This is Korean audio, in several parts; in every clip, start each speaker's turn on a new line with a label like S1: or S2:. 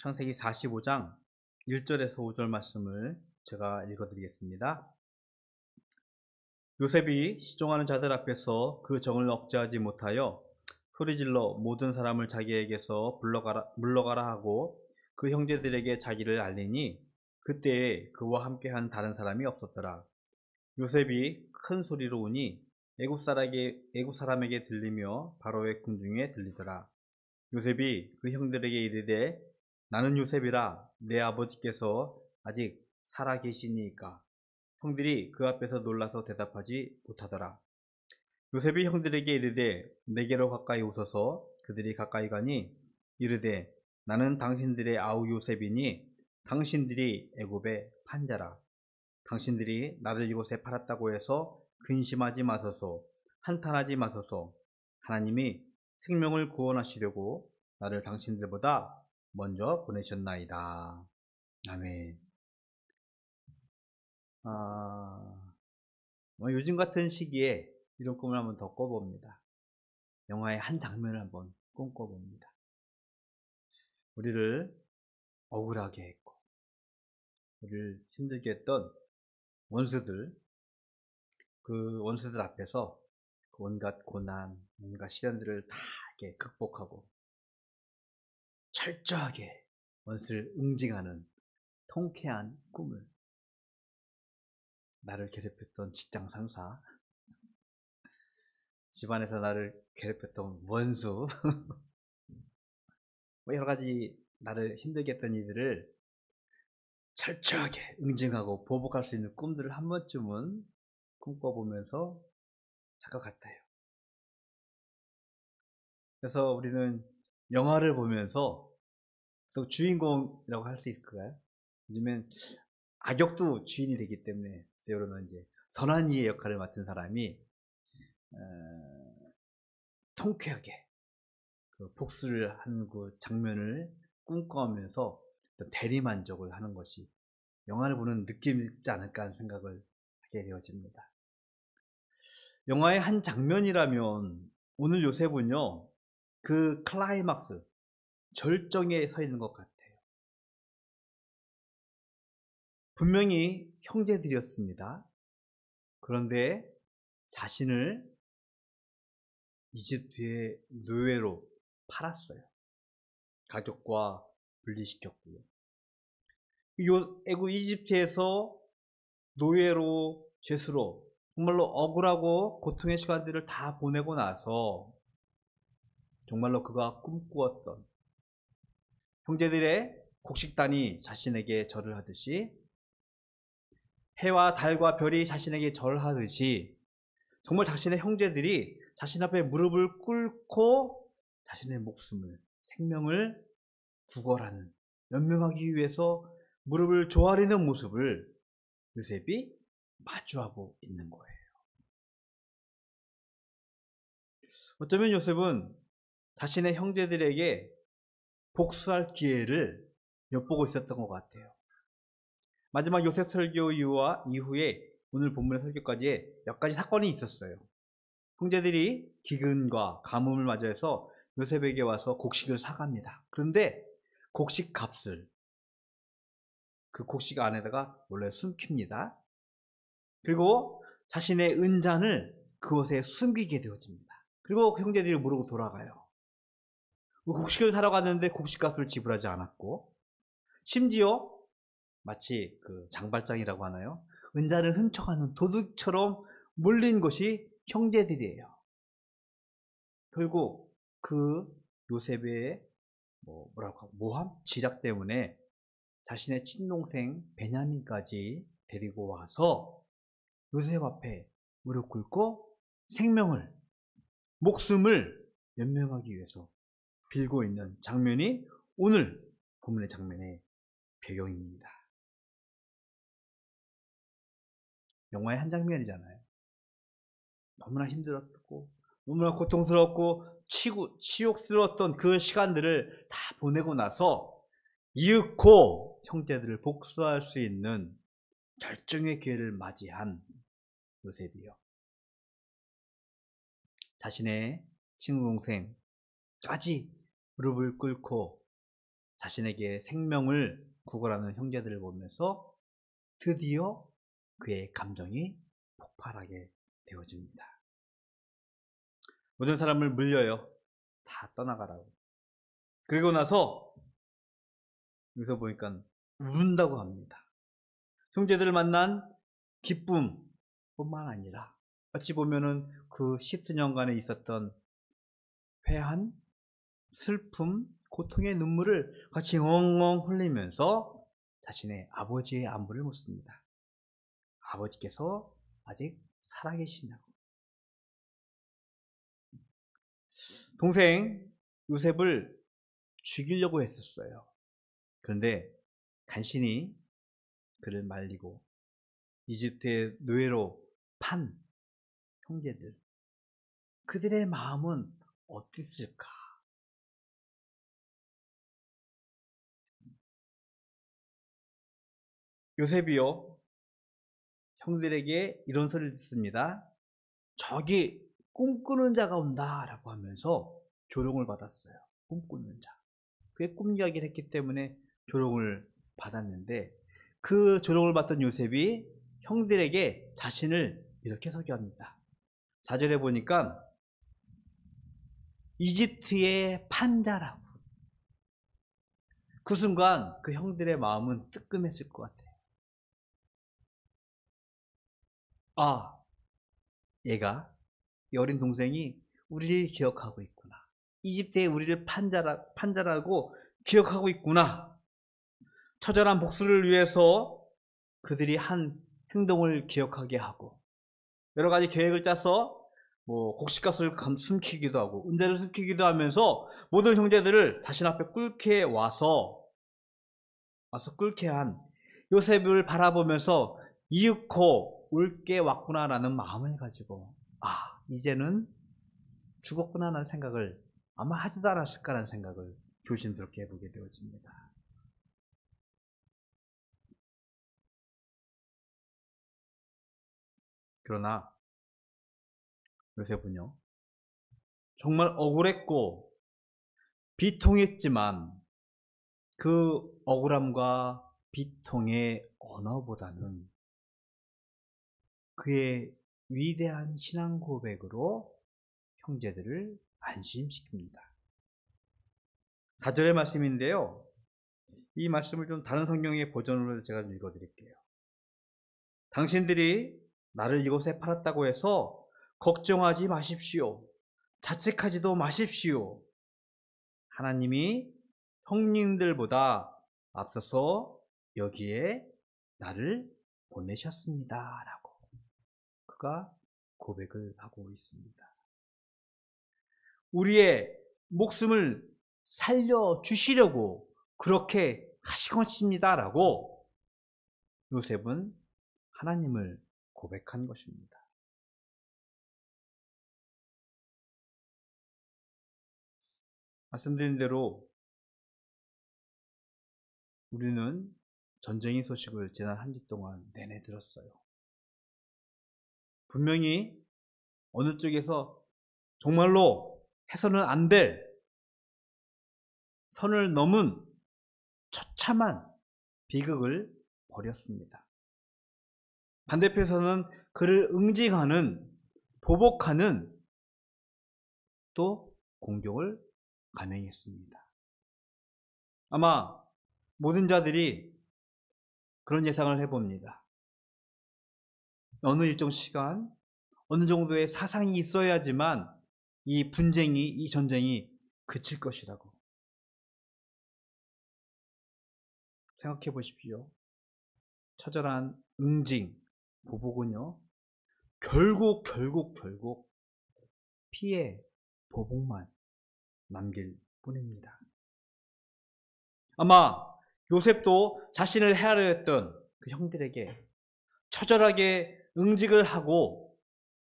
S1: 창세기 45장 1절에서 5절 말씀을 제가 읽어드리겠습니다. 요셉이 시종하는 자들 앞에서 그 정을 억제하지 못하여 소리질러 모든 사람을 자기에게서 물러가라 하고 그 형제들에게 자기를 알리니 그때에 그와 함께한 다른 사람이 없었더라. 요셉이 큰 소리로 우니 애굽 사람에게 들리며 바로의 궁중에 들리더라. 요셉이 그 형들에게 이르되 나는 요셉이라. 내 아버지께서 아직 살아 계시니까. 형들이 그 앞에서 놀라서 대답하지 못하더라. 요셉이 형들에게 이르되 내게로 가까이 오소서. 그들이 가까이 가니 이르되 나는 당신들의 아우 요셉이니 당신들이 애굽의 판자라. 당신들이 나를 이곳에 팔았다고 해서 근심하지 마소서. 한탄하지 마소서. 하나님이 생명을 구원하시려고 나를 당신들보다 먼저 보내셨나이다. 아멘. 요즘 같은 시기에 이런 꿈을 한번 더 꿔봅니다. 영화의 한 장면을 한번 꿈꿔봅니다. 우리를 억울하게 했고 우리를 힘들게 했던 원수들, 그 원수들 앞에서 온갖 고난, 온갖 시련들을 다 이렇게 극복하고 철저하게 원수를 응징하는 통쾌한 꿈을, 나를 괴롭혔던 직장 상사, 집안에서 나를 괴롭혔던 원수, 여러 가지 나를 힘들게 했던 이들을 철저하게 응징하고 보복할 수 있는 꿈들을 한 번쯤은 꿈꿔보면서 잘 것 같아요. 그래서 우리는 영화를 보면서 또 주인공이라고 할 수 있을까요? 요즘엔 악역도 주인이 되기 때문에 여러분 이제 선한 이의 역할을 맡은 사람이 통쾌하게 그 복수를 하는 그 장면을 꿈꿔하면서 대리만족을 하는 것이 영화를 보는 느낌이지 않을까 하는 생각을 하게 되어집니다. 영화의 한 장면이라면 오늘 요셉은요, 그 클라이막스, 절정에 서 있는 것 같아요. 분명히 형제들이었습니다. 그런데 자신을 이집트의 노예로 팔았어요. 가족과 분리시켰고요. 애굽 이집트에서 노예로, 죄수로 정말로 억울하고 고통의 시간들을 다 보내고 나서 정말로 그가 꿈꾸었던 형제들의 곡식단이 자신에게 절을 하듯이, 해와 달과 별이 자신에게 절하듯이 정말 자신의 형제들이 자신 앞에 무릎을 꿇고 자신의 목숨을, 생명을 구걸하는, 연명하기 위해서 무릎을 조아리는 모습을 요셉이 마주하고 있는 거예요. 어쩌면 요셉은 자신의 형제들에게 복수할 기회를 엿보고 있었던 것 같아요. 마지막 요셉 설교 이후에 오늘 본문의 설교까지 몇 가지 사건이 있었어요. 형제들이 기근과 가뭄을 맞이해서 요셉에게 와서 곡식을 사갑니다. 그런데 곡식 값을 그 곡식 안에다가 몰래 숨깁니다. 그리고 자신의 은잔을 그곳에 숨기게 되어집니다. 그리고 그 형제들이 모르고 돌아가요. 곡식을 사러 갔는데 곡식값을 지불하지 않았고, 심지어 마치 그 장발장이라고 하나요? 은잔을 훔쳐가는 도둑처럼 몰린 것이 형제들이에요. 결국 그 요셉의 모함? 지략 때문에 자신의 친동생 베냐민까지 데리고 와서 요셉 앞에 무릎 꿇고 생명을, 목숨을 연명하기 위해서 빌고 있는 장면이 오늘 본문의 장면의 배경입니다. 영화의 한 장면이잖아요. 너무나 힘들었고 너무나 고통스럽고 치욕스러웠던 그 시간들을 다 보내고 나서 이윽고 형제들을 복수할 수 있는 절정의 기회를 맞이한 요셉이요, 자신의 친동생까지 무릎을 꿇고 자신에게 생명을 구걸하는 형제들을 보면서 드디어 그의 감정이 폭발하게 되어집니다. 모든 사람을 물려요. 다 떠나가라고. 그리고 나서 여기서 보니까 운다고 합니다. 형제들을 만난 기쁨뿐만 아니라 어찌 보면은 그 10수년간에 있었던 회한, 슬픔, 고통의 눈물을 같이 엉엉 흘리면서 자신의 아버지의 안부를 묻습니다. 아버지께서 아직 살아계시냐고. 동생 요셉을 죽이려고 했었어요. 그런데 간신히 그를 말리고 이집트의 노예로 판 형제들, 그들의 마음은 어땠을까? 요셉이요, 형들에게 이런 소리를 듣습니다. 저기 꿈꾸는 자가 온다 라고 하면서 조롱을 받았어요. 꿈꾸는 자. 그게 꿈 이야기를 했기 때문에 조롱을 받았는데, 그 조롱을 받던 요셉이 형들에게 자신을 이렇게 소개합니다. 4절에 보니까 이집트의 판자라고. 그 순간 그 형들의 마음은 뜨끔했을 것 같아요. 아, 얘가, 이 어린 동생이 우리를 기억하고 있구나. 이집트에 우리를 판자라고 기억하고 있구나. 처절한 복수를 위해서 그들이 한 행동을 기억하게 하고, 여러 가지 계획을 짜서 곡식값을 숨기기도 하고 은재를 숨기기도 하면서 모든 형제들을 자신 앞에 끌게 한 요셉을 바라보면서 이윽고 올게 왔구나라는 마음을 가지고, 이제는 죽었구나라는 생각을 아마 하지도 않았을까라는 생각을 조심스럽게 해보게 되어집니다. 그러나 요셉은요, 정말 억울했고 비통했지만 그 억울함과 비통의 언어보다는 그의 위대한 신앙 고백으로 형제들을 안심시킵니다. 4절의 말씀인데요, 이 말씀을 좀 다른 성경의 버전으로 제가 읽어드릴게요. 당신들이 나를 이곳에 팔았다고 해서 걱정하지 마십시오. 자책하지도 마십시오. 하나님이 형님들보다 앞서서 여기에 나를 보내셨습니다 라고 그가 고백을 하고 있습니다. 우리의 목숨을 살려주시려고 그렇게 하신 것입니다 라고 요셉은 하나님을 고백한 것입니다. 말씀드린 대로 우리는 전쟁의 소식을 지난 한 주 동안 내내 들었어요. 분명히 어느 쪽에서 정말로 해서는 안 될 선을 넘은 처참한 비극을 벌였습니다. 반대편에서는 그를 응징하는, 보복하는 또 공격을 감행했습니다. 아마 모든 자들이 그런 예상을 해봅니다. 어느 일정 시간, 어느 정도의 사상이 있어야지만 이 분쟁이, 이 전쟁이 그칠 것이라고. 생각해 보십시오. 처절한 응징, 보복은요, 결국 피해, 보복만 남길 뿐입니다. 아마 요셉도 자신을 해하려 했던 그 형들에게 처절하게 응직을 하고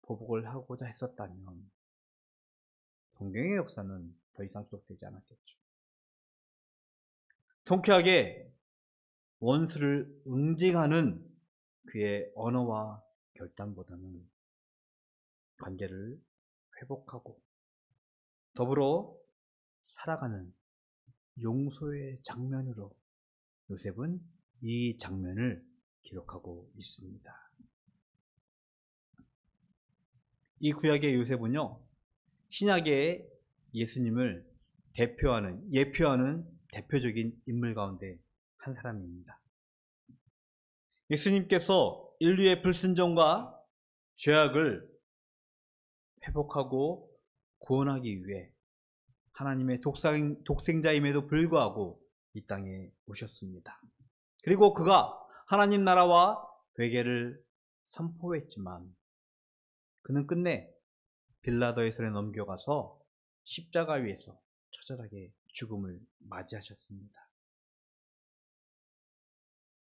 S1: 보복을 하고자 했었다면 성경의 역사는 더 이상 기록되지 않았겠죠. 통쾌하게 원수를 응징하는 그의 언어와 결단보다는 관계를 회복하고 더불어 살아가는 용서의 장면으로 요셉은 이 장면을 기록하고 있습니다. 이 구약의 요셉은요, 신약의 예수님을 예표하는 대표적인 인물 가운데 한 사람입니다. 예수님께서 인류의 불순종과 죄악을 회복하고 구원하기 위해 하나님의 독생자임에도 불구하고 이 땅에 오셨습니다. 그리고 그가 하나님 나라와 회개를 선포했지만 그는 끝내 빌라도의 손에 넘겨가서 십자가 위에서 처절하게 죽음을 맞이하셨습니다.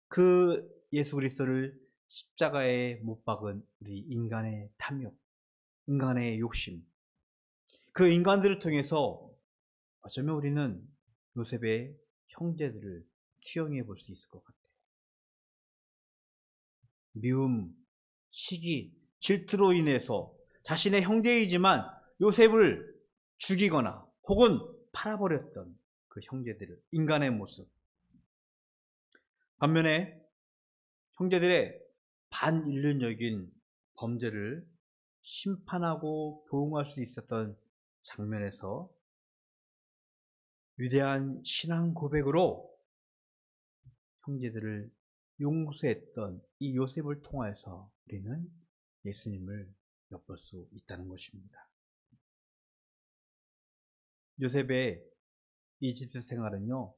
S1: 그 예수 그리스도를 십자가에 못 박은 우리 인간의 탐욕, 인간의 욕심, 그 인간들을 통해서 어쩌면 우리는 요셉의 형제들을 투영해 볼 수 있을 것 같아요. 미움, 시기, 질투로 인해서 자신의 형제이지만 요셉을 죽이거나 혹은 팔아버렸던 그 형제들을, 인간의 모습. 반면에 형제들의 반인륜적인 범죄를 심판하고 보응할 수 있었던 장면에서 위대한 신앙 고백으로 형제들을 용서했던 이 요셉을 통해서 우리는 예수님을 엿볼 수 있다는 것입니다. 요셉의 이집트 생활은요,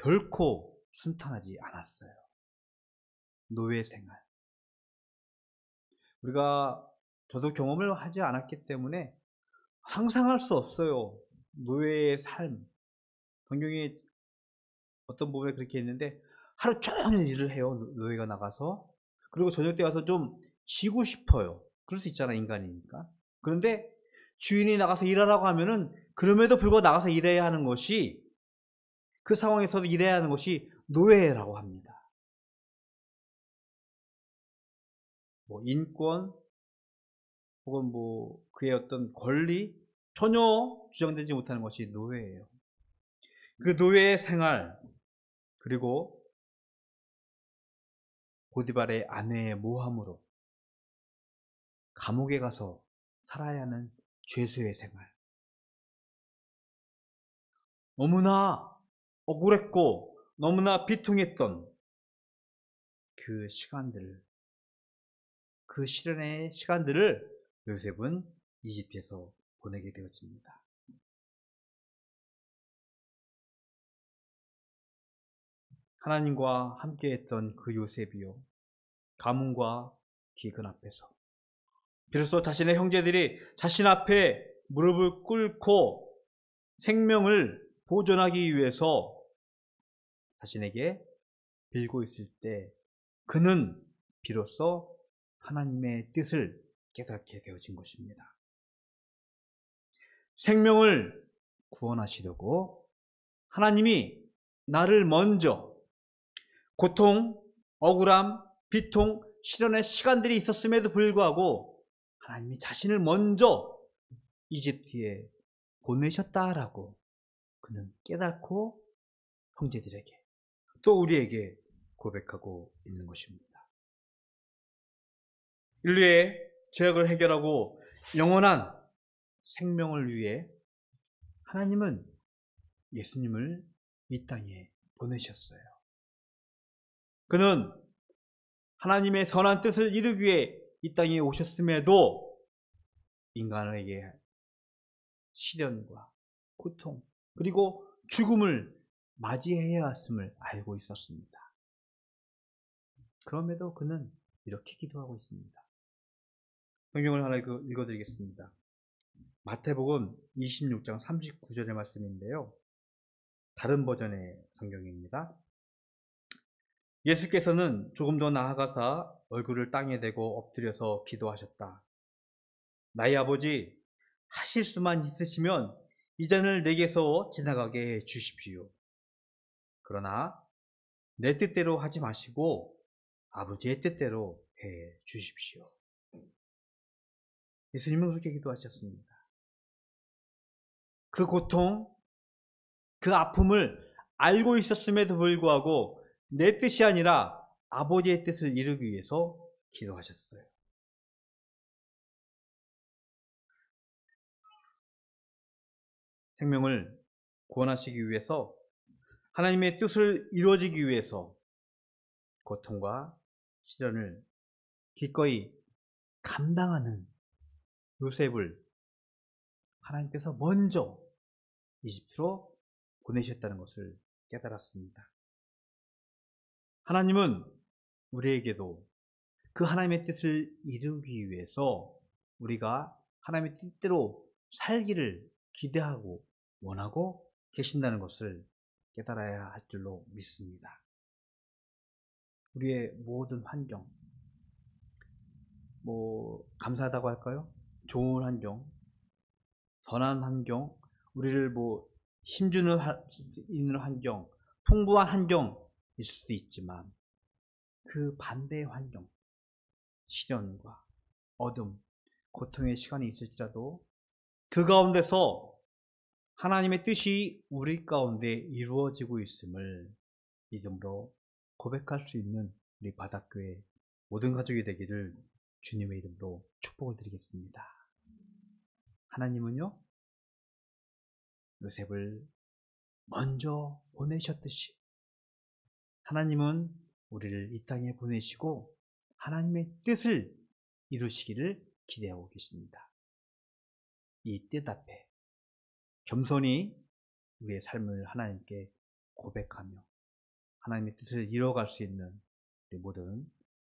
S1: 결코 순탄하지 않았어요. 노예 생활. 저도 경험을 하지 않았기 때문에 상상할 수 없어요. 노예의 삶. 성경에 어떤 부분에 그렇게 있는데 하루 종일 일을 해요. 노예가 나가서. 그리고 저녁 때 와서 좀 쉬고 싶어요. 그럴 수 있잖아, 인간이니까. 그런데 주인이 나가서 일하라고 하면은 그럼에도 불구하고 나가서 일해야 하는 것이, 그 상황에서도 일해야 하는 것이 노예라고 합니다. 뭐 인권 혹은 뭐 그의 어떤 권리 전혀 주장되지 못하는 것이 노예예요. 그 노예의 생활, 그리고 보디발의 아내의 모함으로 감옥에 가서 살아야 하는 죄수의 생활. 너무나 억울했고 너무나 비통했던 그 시간들을, 그 시련의 시간들을 요셉은 이집트에서 보내게 되었습니다. 하나님과 함께했던 그 요셉이요, 가뭄과 기근 앞에서 비로소 자신의 형제들이 자신 앞에 무릎을 꿇고 생명을 보존하기 위해서 자신에게 빌고 있을 때 그는 비로소 하나님의 뜻을 깨닫게 되어진 것입니다. 생명을 구원하시려고 하나님이 나를 먼저 고통, 억울함, 비통, 시련의 시간들이 있었음에도 불구하고 하나님이 자신을 먼저 이집트에 보내셨다라고 그는 깨닫고 형제들에게 또 우리에게 고백하고 있는 것입니다. 인류의 죄악을 해결하고 영원한 생명을 위해 하나님은 예수님을 이 땅에 보내셨어요. 그는 하나님의 선한 뜻을 이루기 위해 이 땅에 오셨음에도 인간에게 시련과 고통 그리고 죽음을 맞이해야 했음을 알고 있었습니다. 그럼에도 그는 이렇게 기도하고 있습니다. 성경을 하나 읽어드리겠습니다. 마태복음 26장 39절의 말씀인데요, 다른 버전의 성경입니다. 예수께서는 조금 더 나아가사 얼굴을 땅에 대고 엎드려서 기도하셨다. 나의 아버지, 하실 수만 있으시면 이 잔을 내게서 지나가게 해 주십시오. 그러나 내 뜻대로 하지 마시고 아버지의 뜻대로 해 주십시오. 예수님은 그렇게 기도하셨습니다. 그 고통, 그 아픔을 알고 있었음에도 불구하고 내 뜻이 아니라 아버지의 뜻을 이루기 위해서 기도하셨어요. 생명을 구원하시기 위해서, 하나님의 뜻을 이루어지기 위해서 고통과 시련을 기꺼이 감당하는 요셉을 하나님께서 먼저 이집트로 보내셨다는 것을 깨달았습니다. 하나님은 우리에게도 그 하나님의 뜻을 이루기 위해서 우리가 하나님의 뜻대로 살기를 기대하고 원하고 계신다는 것을 깨달아야 할 줄로 믿습니다. 우리의 모든 환경, 감사하다고 할까요? 좋은 환경, 선한 환경, 우리를 힘주는 있는 환경, 풍부한 환경일 수도 있지만 그 반대의 환경, 시련과 어둠, 고통의 시간이 있을지라도 그 가운데서 하나님의 뜻이 우리 가운데 이루어지고 있음을 믿음으로 고백할 수 있는 우리 바닷교회 모든 가족이 되기를 주님의 이름으로 축복을 드리겠습니다. 하나님은요, 요셉을 먼저 보내셨듯이 하나님은 우리를 이 땅에 보내시고 하나님의 뜻을 이루시기를 기대하고 계십니다. 이 뜻 앞에 겸손히 우리의 삶을 하나님께 고백하며 하나님의 뜻을 이뤄갈 수 있는 우리 모든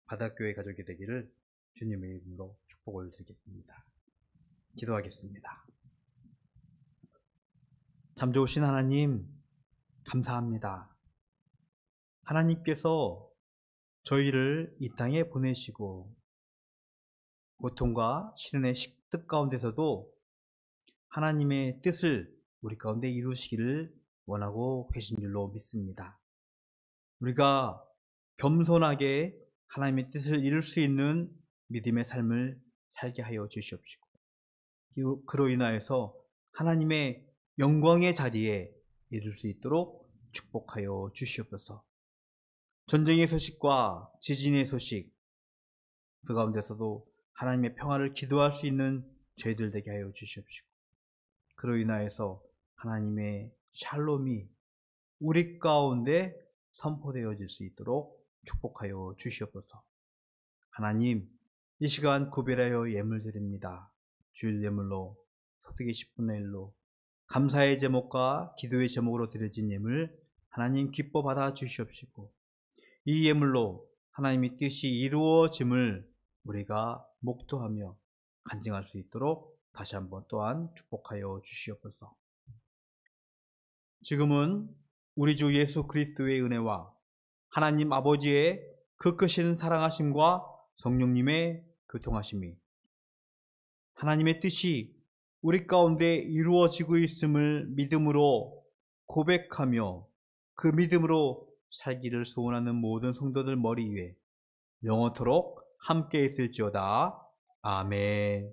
S1: 바닷교회 가족이 되기를 주님의 이름으로 축복을 드리겠습니다. 기도하겠습니다. 참 좋으신 하나님, 감사합니다. 하나님께서 저희를 이 땅에 보내시고 고통과 시련의 식득 가운데서도 하나님의 뜻을 우리 가운데 이루시기를 원하고 계신 줄로 믿습니다. 우리가 겸손하게 하나님의 뜻을 이룰 수 있는 믿음의 삶을 살게 하여 주시옵시고, 그로 인하여서 하나님의 영광의 자리에 이룰 수 있도록 축복하여 주시옵소서. 전쟁의 소식과 지진의 소식, 그 가운데서도 하나님의 평화를 기도할 수 있는 저희들 되게 하여 주시옵시고, 그로 인하여서 하나님의 샬롬이 우리 가운데 선포되어질 수 있도록 축복하여 주시옵소서. 하나님, 이 시간 구별하여 예물 드립니다. 주일 예물로 소득의 10분의 1로 감사의 제목과 기도의 제목으로 드려진 예물 하나님 기뻐 받아 주시옵시고, 이 예물로 하나님의 뜻이 이루어짐을 우리가 목도하며 간증할 수 있도록 다시 한번 또한 축복하여 주시옵소서. 지금은 우리 주 예수 그리스도의 은혜와 하나님 아버지의 그 크신 사랑하심과 성령님의 교통하심이, 하나님의 뜻이 우리 가운데 이루어지고 있음을 믿음으로 고백하며 그 믿음으로 살기를 소원하는 모든 성도들 머리 위에 영원토록 함께 있을지어다. 아멘.